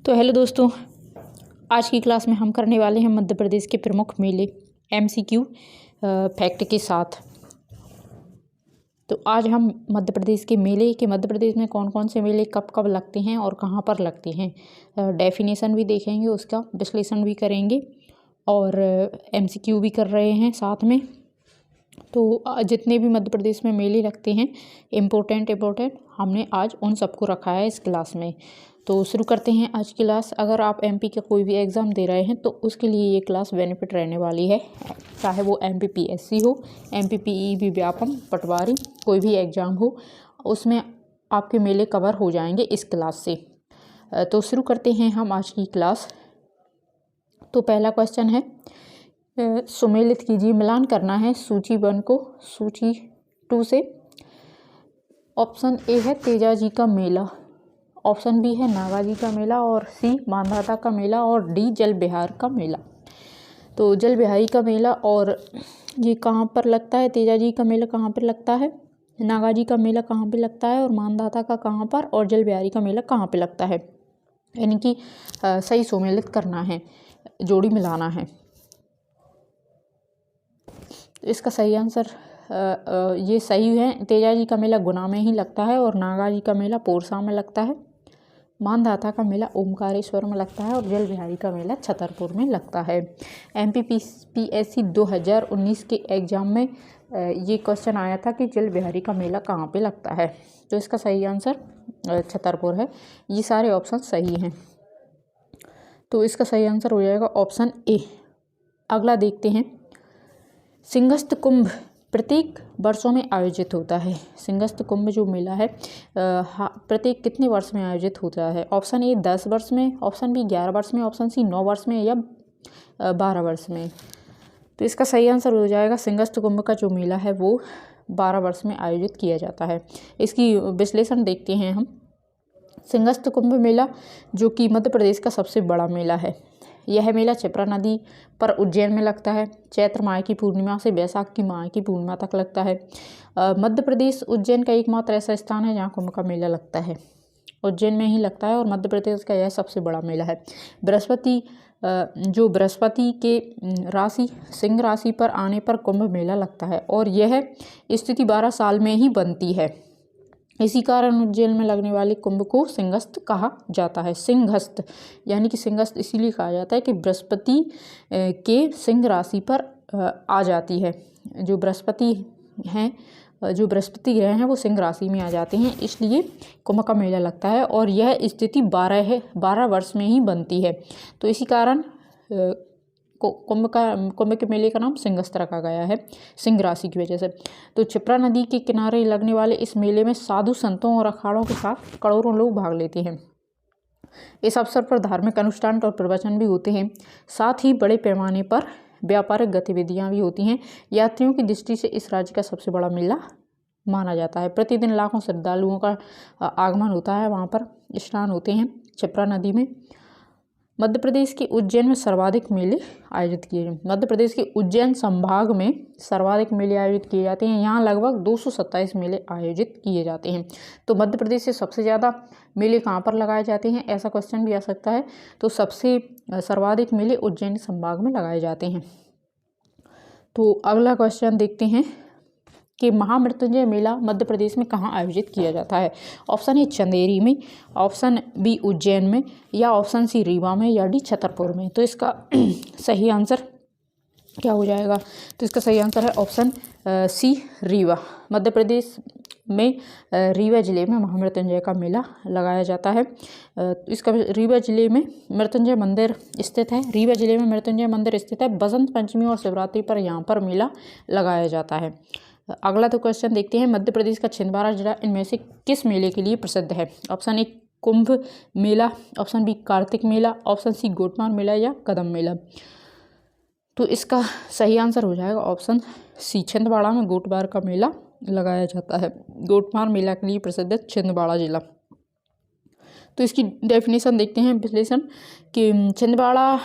तो हेलो दोस्तों, आज की क्लास में हम करने वाले हैं मध्य प्रदेश के प्रमुख मेले एमसीक्यू फैक्ट के साथ। तो आज हम मध्य प्रदेश में कौन कौन से मेले कब कब लगते हैं और कहाँ पर लगते हैं, डेफिनेशन भी देखेंगे, उसका विश्लेषण भी करेंगे और एमसीक्यू भी कर रहे हैं साथ में। तो जितने भी मध्य प्रदेश में मेले लगते हैं इम्पोर्टेंट हमने आज उन सबको रखा है इस क्लास में। तो शुरू करते हैं आज की क्लास। अगर आप एमपी का कोई भी एग्ज़ाम दे रहे हैं तो उसके लिए ये क्लास बेनिफिट रहने वाली है, चाहे वो एमपीपीएससी हो, एमपीपीईबी व्यापम पटवारी, कोई भी एग्ज़ाम हो, उसमें आपके मेले कवर हो जाएंगे इस क्लास से। तो शुरू करते हैं हम आज की क्लास। तो पहला क्वेश्चन है, सुमेलित कीजिए, मिलान करना है सूची 1 को सूची 2 से। ऑप्शन ए है तेजाजी का मेला, ऑप्शन बी है नागाजी का मेला, और सी मांधाता का मेला, और डी जल विहार का मेला। तो जल विहारी का मेला, और ये कहाँ पर लगता है? तेजाजी का मेला कहाँ पर लगता है, नागाजी का मेला कहाँ पे लगता है, और मांधाता का कहाँ पर, और जल विहारी का मेला कहाँ पे लगता है। यानी कि सही सुमेलित करना है, जोड़ी मिलाना है। तो इसका सही आंसर ये सही है। तेजाजी का मेला गुना में ही लगता है, और नागाजी का मेला पोरसा में लगता है, मांधाता का मेला ओमकारेश्वर में लगता है, और जल विहारी का मेला छतरपुर में लगता है। एमपीपीएससी 2019 के एग्ज़ाम में ये क्वेश्चन आया था कि जल विहारी का मेला कहाँ पे लगता है। तो इसका सही आंसर छतरपुर है। ये सारे ऑप्शन सही हैं, तो इसका सही आंसर हो जाएगा ऑप्शन ए। अगला देखते हैं, सिंहस्थ कुंभ प्रत्येक वर्षों में आयोजित होता है। सिंहस्थ कुंभ जो मेला है प्रत्येक कितने वर्ष में आयोजित होता है? ऑप्शन ए 10 वर्ष में, ऑप्शन बी 11 वर्ष में, ऑप्शन सी 9 वर्ष में, या 12 वर्ष में। तो इसका सही आंसर हो जाएगा, सिंहस्थ कुंभ का जो मेला है वो 12 वर्ष में आयोजित किया जाता है। इसकी विश्लेषण देखते हैं हम। सिंहस्थ कुंभ मेला जो कि मध्य प्रदेश का सबसे बड़ा मेला है, यह मेला क्षिप्रा नदी पर उज्जैन में लगता है। चैत्र माह की पूर्णिमा से बैसाख की माह की पूर्णिमा तक लगता है। मध्य प्रदेश उज्जैन का एकमात्र ऐसा स्थान है जहाँ कुंभ का मेला लगता है, उज्जैन में ही लगता है, और मध्य प्रदेश का यह सबसे बड़ा मेला है। बृहस्पति के राशि सिंह राशि पर आने पर कुंभ मेला लगता है, और यह स्थिति 12 साल में ही बनती है। इसी कारण उज्जैन में लगने वाले कुंभ को सिंहस्थ कहा जाता है। सिंहस्थ यानी कि सिंहस्थ इसीलिए कहा जाता है कि बृहस्पति के सिंह राशि पर आ जाती है। जो बृहस्पति ग्रह हैं वो सिंह राशि में आ जाते हैं, इसलिए कुंभ का मेला लगता है, और यह स्थिति 12 वर्ष में ही बनती है। तो इसी कारण कुंभ के मेले का नाम सिंहस्थ रखा गया है, सिंह राशि की वजह से। तो क्षिप्रा नदी के किनारे लगने वाले इस मेले में साधु संतों और अखाड़ों के साथ करोड़ों लोग भाग लेते हैं। इस अवसर पर धार्मिक अनुष्ठान और प्रवचन भी होते हैं, साथ ही बड़े पैमाने पर व्यापारिक गतिविधियां भी होती हैं। यात्रियों की दृष्टि से इस राज्य का सबसे बड़ा मेला माना जाता है। प्रतिदिन लाखों श्रद्धालुओं का आगमन होता है, वहाँ पर स्नान होते हैं क्षिप्रा नदी में। मध्य प्रदेश के उज्जैन में सर्वाधिक मेले आयोजित किए जाते हैं। मध्य प्रदेश के उज्जैन संभाग में सर्वाधिक मेले आयोजित किए जाते हैं। यहाँ लगभग 227 मेले आयोजित किए जाते हैं। तो मध्य प्रदेश से सबसे ज़्यादा मेले कहाँ पर लगाए जाते हैं, ऐसा क्वेश्चन भी आ सकता है। तो सबसे सर्वाधिक मेले उज्जैन संभाग में लगाए जाते हैं। तो अगला क्वेश्चन देखते हैं कि महामृत्युंजय मेला मध्य प्रदेश में कहाँ आयोजित किया जाता है। ऑप्शन ए चंदेरी में, ऑप्शन बी उज्जैन में, या ऑप्शन सी रीवा में, या डी छतरपुर में। तो इसका सही आंसर क्या हो जाएगा? तो इसका सही आंसर है ऑप्शन सी रीवा। मध्य प्रदेश में रीवा जिले में महामृत्युंजय का मेला लगाया जाता है। इसका रीवा जिले में मृत्युंजय मंदिर स्थित है। रीवा जिले में मृत्युंजय मंदिर स्थित है। बसंत पंचमी और शिवरात्रि पर यहाँ पर मेला लगाया जाता है। अगला तो क्वेश्चन देखते हैं, मध्य प्रदेश का छिंदवाड़ा जिला इनमें से किस मेले के लिए प्रसिद्ध है? Option A Kumbh Mela, option B Kartik Mela, option C Gotmar Mela, या कदम मेला। तो इसका सही आंसर हो जाएगा ऑप्शन सी, छिंदवाड़ा में गोटमार का मेला लगाया जाता है। गोटमार मेला के लिए प्रसिद्ध है छिंदवाड़ा जिला। तो इसकी डेफिनेशन देखते हैं, विश्लेषण कि छिंदवाड़ा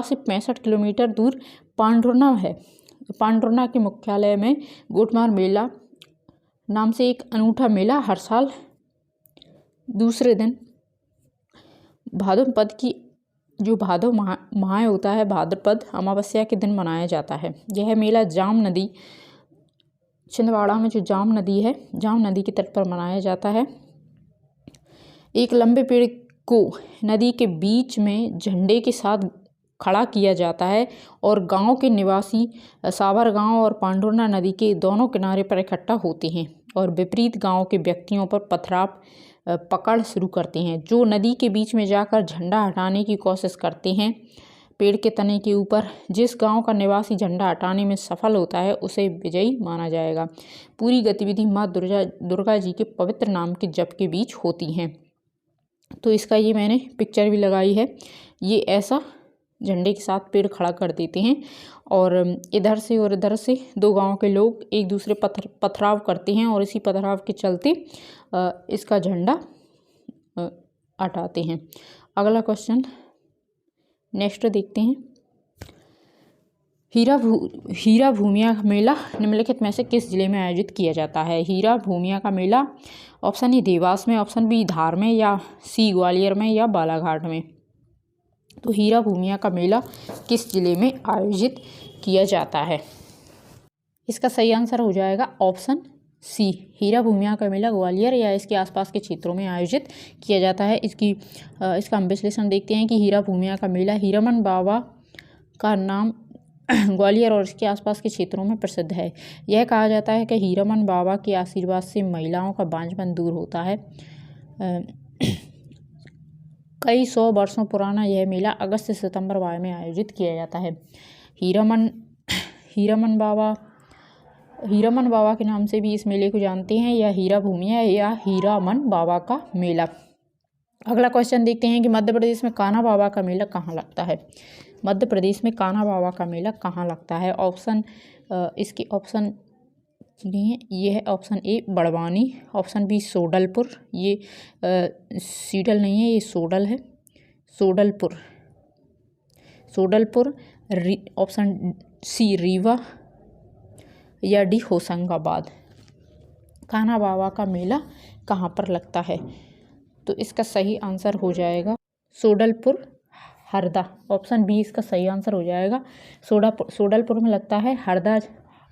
से 65 किलोमीटर दूर पांढुर्ना है। पांढुर्ना के मुख्यालय में गोटमार मेला नाम से एक अनूठा मेला हर साल दूसरे दिन भाद्रपद की जो भादव माह होता है, भाद्रपद अमावस्या के दिन मनाया जाता है। यह मेला जाम नदी, छिंदवाड़ा में जो जाम नदी है, जाम नदी के तट पर मनाया जाता है। एक लंबे पेड़ को नदी के बीच में झंडे के साथ खड़ा किया जाता है और गांव के निवासी सावर गांव और पांडुरना नदी के दोनों किनारे पर इकट्ठा होते हैं और विपरीत गांव के व्यक्तियों पर पथराव पकड़ शुरू करते हैं। जो नदी के बीच में जाकर झंडा हटाने की कोशिश करते हैं पेड़ के तने के ऊपर, जिस गांव का निवासी झंडा हटाने में सफल होता है उसे विजयी माना जाएगा। पूरी गतिविधि माँ दुर्गा जी के पवित्र नाम के जप के बीच होती हैं। तो इसका ये मैंने पिक्चर भी लगाई है। ये ऐसा झंडे के साथ पेड़ खड़ा कर देते हैं और इधर से और इधर से दो गांव के लोग एक दूसरे पथराव करते हैं और इसी पथराव के चलते इसका झंडा हटाते हैं। अगला क्वेश्चन नेक्स्ट देखते हैं। हीरा भूमिया मेला निम्नलिखित में से किस जिले में आयोजित किया जाता है? हीरा भूमिया का मेला ऑप्शन ए देवास में, ऑप्शन बी धार में, या सी ग्वालियर में, या बालाघाट में। तो हीरा भूमिया का मेला किस जिले में आयोजित किया जाता है? इसका सही आंसर हो जाएगा ऑप्शन सी, हीरा भूमिया का मेला ग्वालियर या इसके आसपास के क्षेत्रों में आयोजित किया जाता है। इसका हम विश्लेषण देखते हैं कि हीरा भूमिया का मेला हीरामन बाबा का नाम ग्वालियर और इसके आसपास के क्षेत्रों में प्रसिद्ध है। यह कहा जाता है कि हीरामन बाबा के आशीर्वाद से महिलाओं का बांझपन दूर होता है। कई 100 वर्षों पुराना यह मेला अगस्त से सितंबर माह में आयोजित किया जाता है। हीरामन बाबा के नाम से भी इस मेले को जानते हैं, या हीरा भूमिया या हीरामन बाबा का मेला। अगला क्वेश्चन देखते हैं कि मध्य प्रदेश में कान्हा बाबा का मेला कहाँ लगता है? मध्य प्रदेश में कान्हा बाबा का मेला कहाँ लगता है? इसके ऑप्शन ये है option A Barwani, option B Sodalpur, ये सीडल नहीं है, ये सोडल है, सोडलपुर, ऑप्शन सी रीवा, या डी होशंगाबाद। कान्हा बाबा का मेला कहाँ पर लगता है? तो इसका सही आंसर हो जाएगा सोडलपुर, हरदा। ऑप्शन बी इसका सही आंसर हो जाएगा। सोडलपुर में लगता है,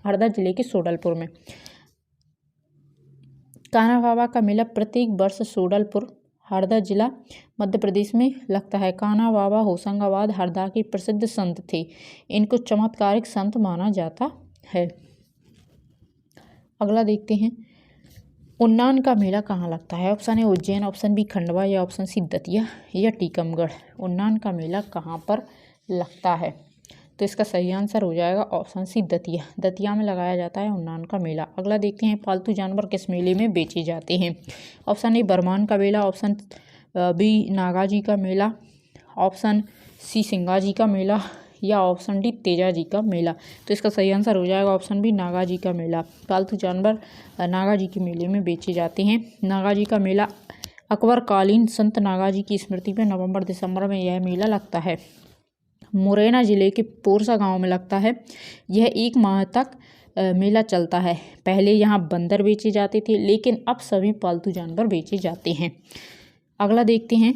हरदा जिले के सोडलपुर में। कान्हा बाबा का मेला प्रत्येक वर्ष सोडलपुर, हरदा जिला मध्य प्रदेश में लगता है। कान्हा बाबा होशंगाबाद, हरदा के प्रसिद्ध संत थे। इनको चमत्कारिक संत माना जाता है। अगला देखते हैं, उन्नान का मेला कहाँ लगता है? Option A Ujjain, option B Khandwa, या ऑप्शन सी दतिया, या टीकमगढ़। उन्नान का मेला कहाँ पर लगता है? तो इसका सही आंसर हो जाएगा ऑप्शन सी दतिया में लगाया जाता है उन्नान का मेला। अगला देखते हैं, पालतू जानवर किस मेले में बेचे जाते हैं? ऑप्शन ए बरमान का मेला, ऑप्शन बी नागाजी का मेला, ऑप्शन सी सिंगाजी का मेला, या ऑप्शन डी तेजाजी का मेला। तो इसका सही आंसर हो जाएगा ऑप्शन बी नागाजी का मेला। पालतू जानवर नागाजी के मेले में बेचे जाते हैं। नागाजी का मेला अकबरकालीन संत नागाजी की स्मृति में नवंबर दिसंबर में यह मेला लगता है। मुरैना जिले के पोरसा गांव में लगता है। यह 1 माह तक मेला चलता है। पहले यहाँ बंदर बेचे जाते थे, लेकिन अब सभी पालतू जानवर बेचे जाते हैं। अगला देखते हैं,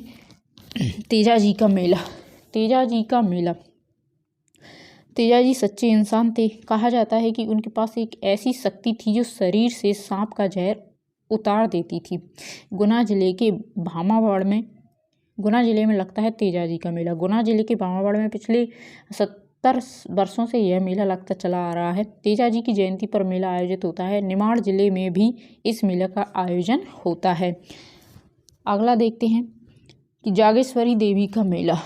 तेजाजी का मेला। तेजाजी सच्चे इंसान थे। कहा जाता है कि उनके पास एक ऐसी शक्ति थी जो शरीर से सांप का जहर उतार देती थी। गुना जिले में लगता है तेजाजी का मेला। गुना जिले के भामावड़ में पिछले 70 वर्षों से यह मेला लगता चला आ रहा है। तेजाजी की जयंती पर मेला आयोजित होता है। निमाड़ जिले में भी इस मेले का आयोजन होता है। अगला देखते हैं कि जागेश्वरी देवी का मेला।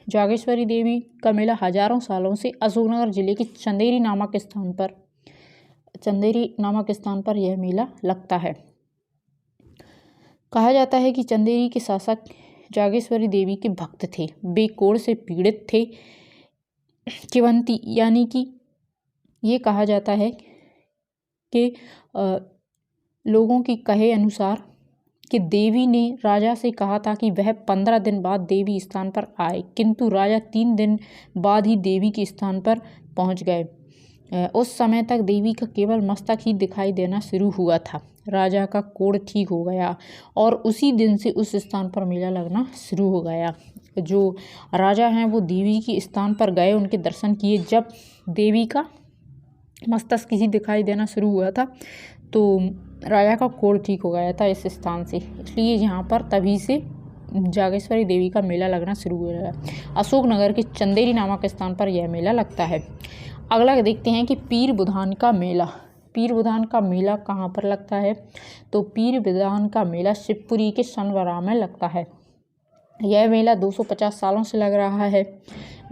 जागेश्वरी देवी का मेला हजारों सालों से अशोकनगर जिले के चंदेरी नामक स्थान पर यह मेला लगता है। कहा जाता है कि चंदेरी के शासक जागेश्वरी देवी के भक्त थे। वे कोढ़ से पीड़ित थे। किवंती यानी कि ये कहा जाता है कि लोगों की कहे अनुसार कि देवी ने राजा से कहा था कि वह 15 दिन बाद देवी स्थान पर आए, किंतु राजा 3 दिन बाद ही देवी के स्थान पर पहुंच गए। उस समय तक देवी का केवल मस्तक ही दिखाई देना शुरू हुआ था। राजा का कोढ़ ठीक हो गया और उसी दिन से उस स्थान पर मेला लगना शुरू हो गया। जो राजा हैं वो देवी के स्थान पर गए, उनके दर्शन किए। जब देवी का मस्तक ही दिखाई देना शुरू हुआ था तो राजा का कोढ़ ठीक हो गया था इस स्थान से, इसलिए यहाँ पर तभी से जागेश्वरी देवी का मेला लगना शुरू हो गया। अशोकनगर के चंदेरी नामक स्थान पर यह मेला लगता है। अगला देखते हैं कि पीर बुधान का मेला। पीर बुधान का मेला कहाँ पर लगता है? तो पीर बुधान का मेला शिवपुरी के सनवरा में लगता है। यह मेला 250 सालों से लग रहा है।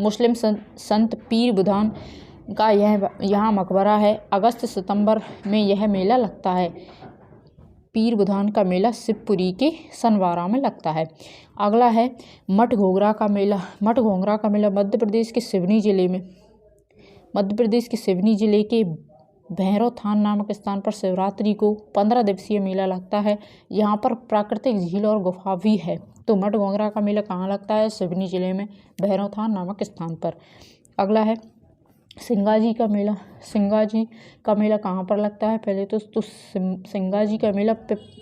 मुस्लिम संत पीर बुधान का यहाँ मकबरा है। अगस्त सितंबर में यह मेला लगता है। पीर बुधान का मेला शिवपुरी के सनवारा में लगता है। अगला है मठ घोंघरा का मेला। मठ घोंघरा का मेला मध्य प्रदेश के सिवनी जिले के भैरव थान नामक स्थान पर शिवरात्रि को 15 दिवसीय मेला लगता है। यहाँ पर प्राकृतिक झील और गुफा भी है। तो मठ घोंघरा का मेला कहाँ लगता है? सिवनी जिले में भैरव थान नामक स्थान पर। अगला है सिंगाजी का मेला। सिंगाजी का मेला कहाँ पर लगता है? पहले तो सिंगाजी का मेला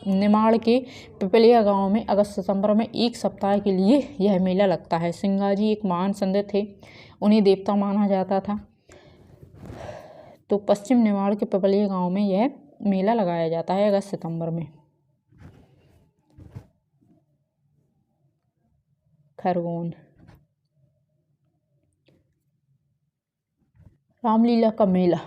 निमाड़ के पिपलिया गांव में अगस्त सितंबर में एक सप्ताह के लिए यह मेला लगता है। सिंगाजी एक महान संत थे, उन्हें देवता माना जाता था। तो पश्चिम निमाड़ के पिपलिया गांव में यह मेला लगाया जाता है अगस्त सितंबर में। खरगोन रामलीला का मेला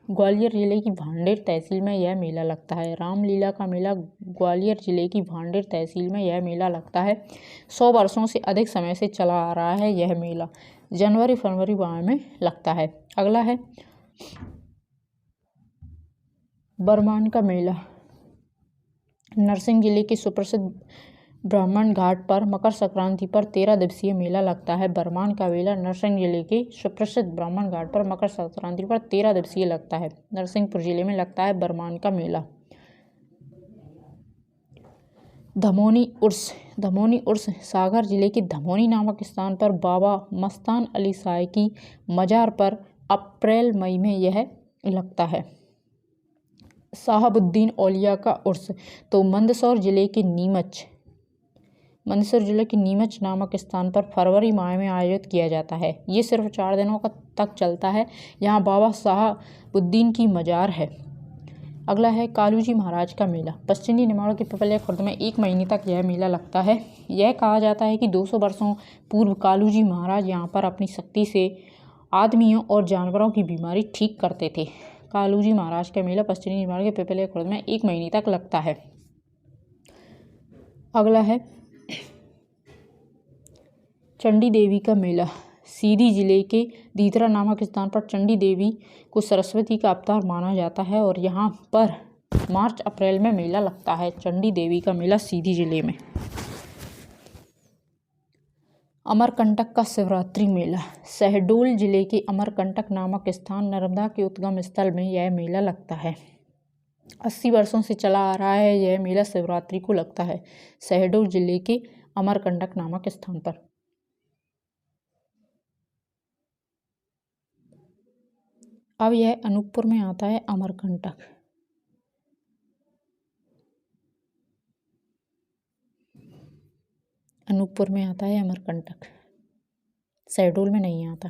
ग्वालियर जिले की भांडेर तहसील में यह मेला लगता है। रामलीला का मेला ग्वालियर जिले की भांडेर तहसील में यह मेला लगता है। 100 वर्षों से अधिक समय से चला आ रहा है यह मेला। जनवरी फरवरी माह में लगता है। अगला है बरमान का मेला। नरसिंह जिले के सुप्रसिद्ध ब्राह्मण घाट पर मकर संक्रांति पर 13 दिवसीय मेला लगता है। बरमान का मेला नरसिंह जिले के सुप्रसिद्ध ब्राह्मण घाट पर मकर संक्रांति पर 13 दिवसीय लगता है। नरसिंहपुर जिले में लगता है बरमान का मेला। धमोनी उर्स सागर जिले के धमोनी नामक स्थान पर बाबा मस्तान अली शाह की मजार पर अप्रैल मई में यह लगता है। साहबुद्दीन औलिया का उर्स तो मंदसौर जिले के नीमच नामक स्थान पर फरवरी माह में आयोजित किया जाता है। ये सिर्फ 4 दिनों तक चलता है। यहाँ बाबा साहबुद्दीन की मजार है। अगला है कालूजी महाराज का मेला। पश्चिमी निमाड़ के पिपलिया खुर्द में 1 महीने तक यह मेला लगता है। यह कहा जाता है कि 200 वर्षों पूर्व कालूजी महाराज यहाँ पर अपनी शक्ति से आदमियों और जानवरों की बीमारी ठीक करते थे। कालूजी महाराज का मेला पश्चिमी निमाड़ के पिपलिया खुर्द में 1 महीने तक लगता है। अगला है चंडी देवी का मेला। सीधी जिले के दीतरा नामक स्थान पर चंडी देवी को सरस्वती का अवतार माना जाता है और यहाँ पर मार्च अप्रैल में मेला लगता है। चंडी देवी का मेला सीधी जिले में। अमरकंटक का शिवरात्रि मेला। शहडोल जिले के अमरकंटक नामक स्थान नर्मदा के उद्गम स्थल में यह मेला लगता है। 80 वर्षों से चला आ रहा है यह मेला शिवरात्रि को लगता है शहडोल जिले के अमरकंटक नामक स्थान पर। अब यह अनूपपुर में आता है अमरकंटक। अनूपपुर में आता है अमरकंटक, शहडोल में नहीं आता।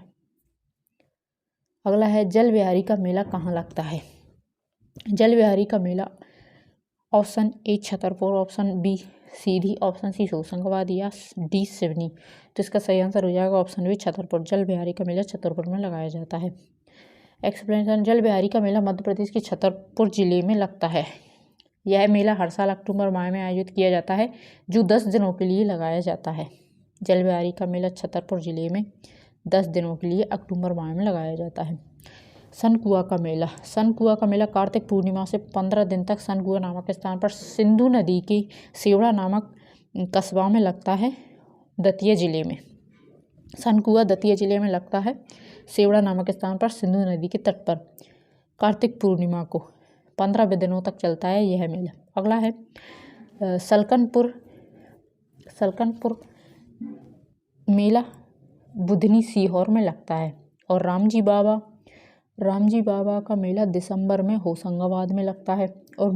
अगला है जल विहारी का मेला कहाँ लगता है? जल विहारी का मेला option A Chhatarpur, option B Sidhi, option C Hoshangabad या डी सिवनी। तो इसका सही आंसर हो जाएगा ऑप्शन बी छतरपुर। जल विहारी का मेला छतरपुर में लगाया जाता है। एक्सप्लेनेशन। जल विहारी का मेला मध्य प्रदेश के छतरपुर जिले में लगता है। यह मेला हर साल अक्टूबर माह में आयोजित किया जाता है जो 10 दिनों के लिए लगाया जाता है। जल विहारी का मेला छतरपुर जिले में 10 दिनों के लिए अक्टूबर माह में लगाया जाता है। सनकुआ का मेला। सनकुआ का मेला कार्तिक पूर्णिमा से 15 दिन तक सनकुआ नामक स्थान पर सिंधु नदी के सेवड़ा नामक कस्बा में लगता है, दतिया जिले में। सनकुआ दतिया जिले में लगता है, सेवड़ा नामक स्थान पर सिंधु नदी के तट पर। कार्तिक पूर्णिमा को 15 दिनों तक चलता है यह मेला। अगला है सलकनपुर मेला बुधनी सीहोर में लगता है और रामजी बाबा रामजी बाबा का मेला दिसंबर में होशंगाबाद में लगता है। और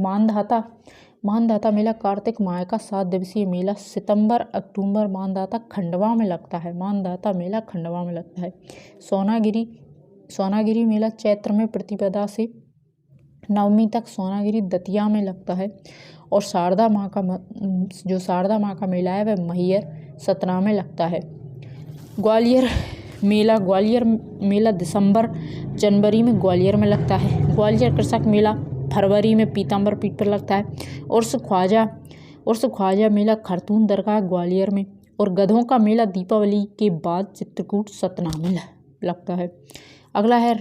मानधाता मेला कार्तिक माह का 7 दिवसीय मेला सितंबर अक्टूबर मानधाता खंडवा में लगता है। मानधाता मेला खंडवा में लगता है। सोनागिरी मेला चैत्र में प्रतिपदा से नवमी तक सोनागिरी दतिया में लगता है। और शारदा माँ का मेला है वह मैहर सतना में लगता है। ग्वालियर मेला दिसंबर जनवरी में ग्वालियर में लगता है। ग्वालियर कृषक मेला फरवरी में पीताम्बर पीठ पर लगता है। उर्स ख्वाजा मेला खरतून दरगाह ग्वालियर में। और गधों का मेला दीपावली के बाद चित्रकूट सतना में लगता है। अगला है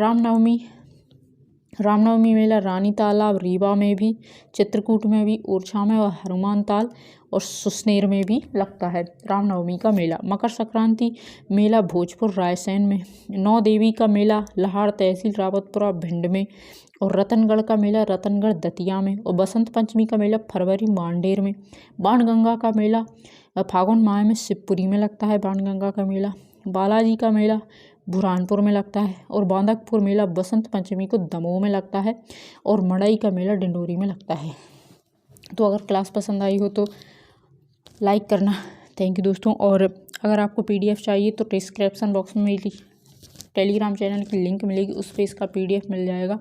रामनवमी मेला रानी तालाब रीवा में भी, चित्रकूट में भी, ओरछा में और हनुमान ताल और सुसनेर में भी लगता है रामनवमी का मेला। मकर संक्रांति मेला भोजपुर रायसेन में। नौ देवी का मेला लाहाड़ तहसील रावतपुरा भिंड में। और रतनगढ़ का मेला रतनगढ़ दतिया में। और बसंत पंचमी का मेला फरवरी मांडेर में। बाणगंगा का मेला फागुन माह में शिवपुरी में लगता है। बाणगंगा का मेला बालाजी का मेला बुरहानपुर में लगता है। और बांदकपुर मेला बसंत पंचमी को दमोह में लगता है। और मड़ई का मेला डिंडोरी में लगता है। तो अगर क्लास पसंद आई हो तो लाइक करना। थैंक यू दोस्तों। और अगर आपको PDF चाहिए तो डिस्क्रिप्शन बॉक्स में मेरी टेलीग्राम चैनल की लिंक मिलेगी, उस पर इसका PDF मिल जाएगा।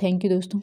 थैंक यू दोस्तों।